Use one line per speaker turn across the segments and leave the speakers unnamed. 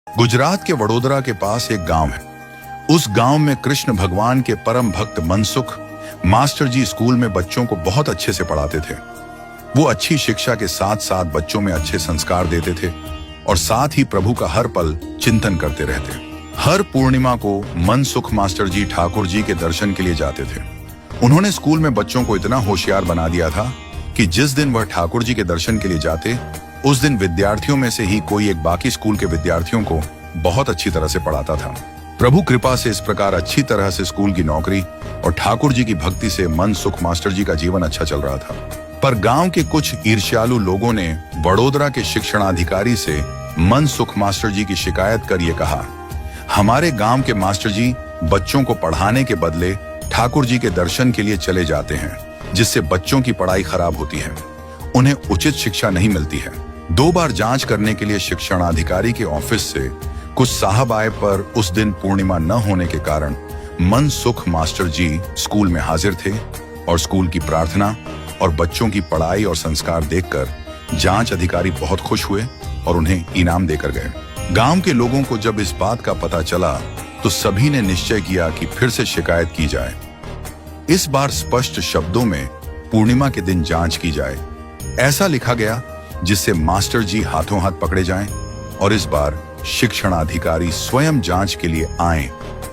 गुजरात के वडोदरा के पास एक गांव है। उस गांव में कृष्ण भगवान के परम भक्त मनसुख मास्टर जी स्कूल में बच्चों को बहुत अच्छे से पढ़ाते थे। वो अच्छी शिक्षा के साथ साथ बच्चों में अच्छे संस्कार देते थे और साथ ही प्रभु का हर पल चिंतन करते रहते। हर पूर्णिमा को मनसुख मास्टर जी ठाकुर जी के दर्शन के लिए जाते थे। उन्होंने स्कूल में बच्चों को इतना होशियार बना दिया था कि जिस दिन वह ठाकुर जी के दर्शन के लिए जाते, उस दिन विद्यार्थियों में से ही कोई एक बाकी स्कूल के विद्यार्थियों को बहुत अच्छी तरह से पढ़ाता था। प्रभु कृपा से इस प्रकार अच्छी तरह से स्कूल की नौकरी और ठाकुर जी की भक्ति से मनसुख मास्टर जी का जीवन अच्छा चल रहा था। पर गांव के कुछ ईर्ष्यालु लोगों ने वडोदरा के शिक्षणाधिकारी से मनसुख मास्टर जी की शिकायत कर ये कहा, हमारे गांव के मास्टर जी बच्चों को पढ़ाने के बदले ठाकुर जी के दर्शन के लिए चले जाते हैं, जिससे बच्चों की पढ़ाई खराब होती है, उन्हें उचित शिक्षा नहीं मिलती है। 2 बार जांच करने के लिए शिक्षणाधिकारी के ऑफिस से कुछ साहब आए, पर उस दिन पूर्णिमा न होने के कारण मनसुख मास्टर जी स्कूल में हाजिर थे और स्कूल की प्रार्थना और बच्चों की पढ़ाई और संस्कार देखकर जांच अधिकारी बहुत खुश हुए और उन्हें इनाम देकर गए। गांव के लोगों को जब इस बात का पता चला तो सभी ने निश्चय किया कि फिर से शिकायत की जाए। इस बार स्पष्ट शब्दों में पूर्णिमा के दिन जांच की जाए, ऐसा लिखा गया जिससे मास्टर जी हाथों हाथ पकड़े जाएं और इस बार शिक्षणाधिकारी स्वयं जांच के लिए आए,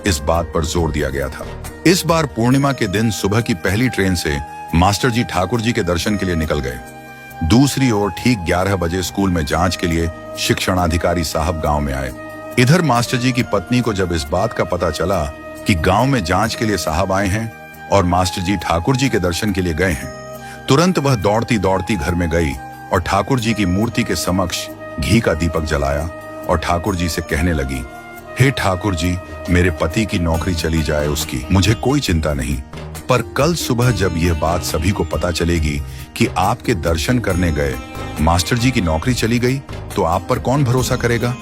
इस बात पर जोर दिया गया था। इस बार पूर्णिमा के दिन सुबह की पहली ट्रेन से मास्टर जी ठाकुर जी के दर्शन के लिए निकल गए। दूसरी ओर ठीक 11 बजे स्कूल में जांच के लिए शिक्षणाधिकारी साहब गांव में आए। इधर मास्टर जी की पत्नी को जब इस बात का पता चला कि गांव में जांच के लिए साहब आए हैं और मास्टर जी ठाकुर जी के दर्शन के लिए गए हैं, तुरंत वह दौड़ती दौड़ती घर में गई और ठाकुर जी की मूर्ति के समक्ष घी का दीपक जलाया और ठाकुर जी से कहने लगी, हे ठाकुर जी, मेरे पति की नौकरी चली जाए उसकी मुझे कोई चिंता नहीं, पर कल सुबह जब यह बात सभी को पता चलेगी कि आपके दर्शन करने गए मास्टर जी की नौकरी चली गई, तो आप पर कौन भरोसा करेगा।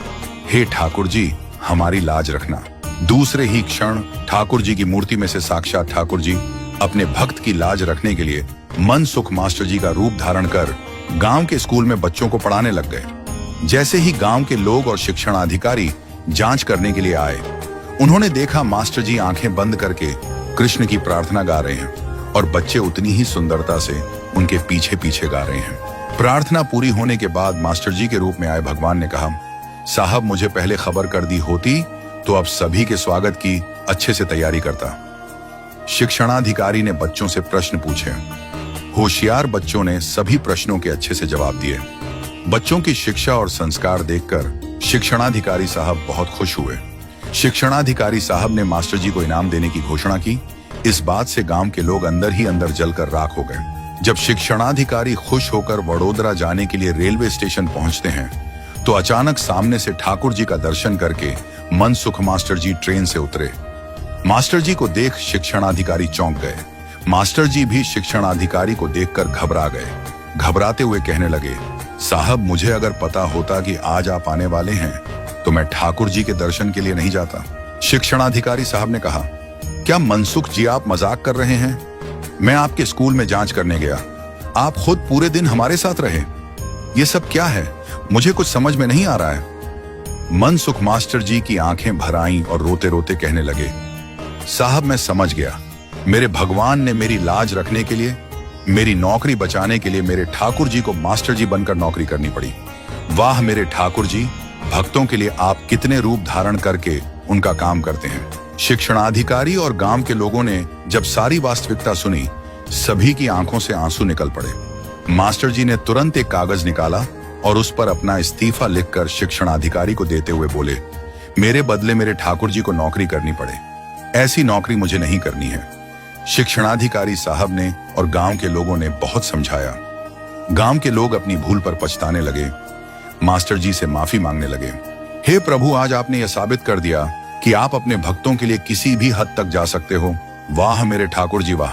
हे ठाकुर जी, हमारी लाज रखना। दूसरे ही क्षण ठाकुर जी की मूर्ति में से साक्षात ठाकुर जी अपने भक्त की लाज रखने के लिए मनसुख मास्टर जी का रूप धारण कर गांव के स्कूल में बच्चों को पढ़ाने लग गए। जैसे ही गांव के लोग और शिक्षणाधिकारी जांच करने के लिए आए, उन्होंने देखा मास्टर जी आंखें बंद करके कृष्ण की प्रार्थना गा रहे हैं और बच्चे उतनी ही सुंदरता से उनके पीछे पीछे गा रहे हैं। प्रार्थना पूरी होने के बाद मास्टर जी के रूप में आए भगवान ने कहा, साहब मुझे पहले खबर कर दी होती तो अब सभी के स्वागत की अच्छे से तैयारी करता। शिक्षणाधिकारी ने बच्चों से प्रश्न पूछे। होशियार बच्चों ने सभी प्रश्नों के अच्छे से जवाब दिए। बच्चों की शिक्षा और संस्कार देखकर शिक्षणाधिकारी साहब बहुत खुश हुए। शिक्षणाधिकारी साहब ने मास्टर जी को इनाम देने की घोषणा की। इस बात से गांव के लोग अंदर ही अंदर जलकर राख हो गए। जब शिक्षणाधिकारी खुश होकर वडोदरा जाने के लिए रेलवे स्टेशन पहुंचते हैं तो अचानक सामने से ठाकुर जी का दर्शन करके मनसुख मास्टर जी ट्रेन से उतरे। मास्टर जी को देख शिक्षणाधिकारी चौंक गए। मास्टर जी भी शिक्षणाधिकारी को देखकर घबरा गए। घबराते हुए कहने लगे, साहब मुझे अगर पता होता कि आज आप आने वाले हैं तो मैं ठाकुर जी के दर्शन के लिए नहीं जाता। शिक्षणाधिकारी साहब ने कहा, क्या मनसुख जी आप मजाक कर रहे हैं? मैं आपके स्कूल में जांच करने गया, आप खुद पूरे दिन हमारे साथ रहे, ये सब क्या है? मुझे कुछ समझ में नहीं आ रहा है। मनसुख मास्टर जी की आंखें भर आईं और रोते रोते कहने लगे, साहब मैं समझ गया, मेरे भगवान ने मेरी लाज रखने के लिए, मेरी नौकरी बचाने के लिए मेरे ठाकुर जी को मास्टर जी बनकर नौकरी करनी पड़ी। वाह मेरे ठाकुर जी, भक्तों के लिए आप कितने रूप धारण करके उनका काम करते हैं। शिक्षणाधिकारी और गांव के लोगों ने जब सारी वास्तविकता सुनी, सभी की आंखों से आंसू निकल पड़े। मास्टर जी ने तुरंत एक कागज निकाला और उस पर अपना इस्तीफा लिखकर शिक्षणाधिकारी को देते हुए बोले, मेरे बदले मेरे ठाकुर जी को नौकरी करनी पड़े, ऐसी नौकरी मुझे नहीं करनी है। शिक्षणाधिकारी साहब ने और गांव के लोगों ने बहुत समझाया। गांव के लोग अपनी भूल पर पछताने लगे, मास्टर जी से माफी मांगने लगे। हे प्रभु, आज आपने यह साबित कर दिया कि आप अपने भक्तों के लिए किसी भी हद तक जा सकते हो। वाह मेरे ठाकुर जी वाह।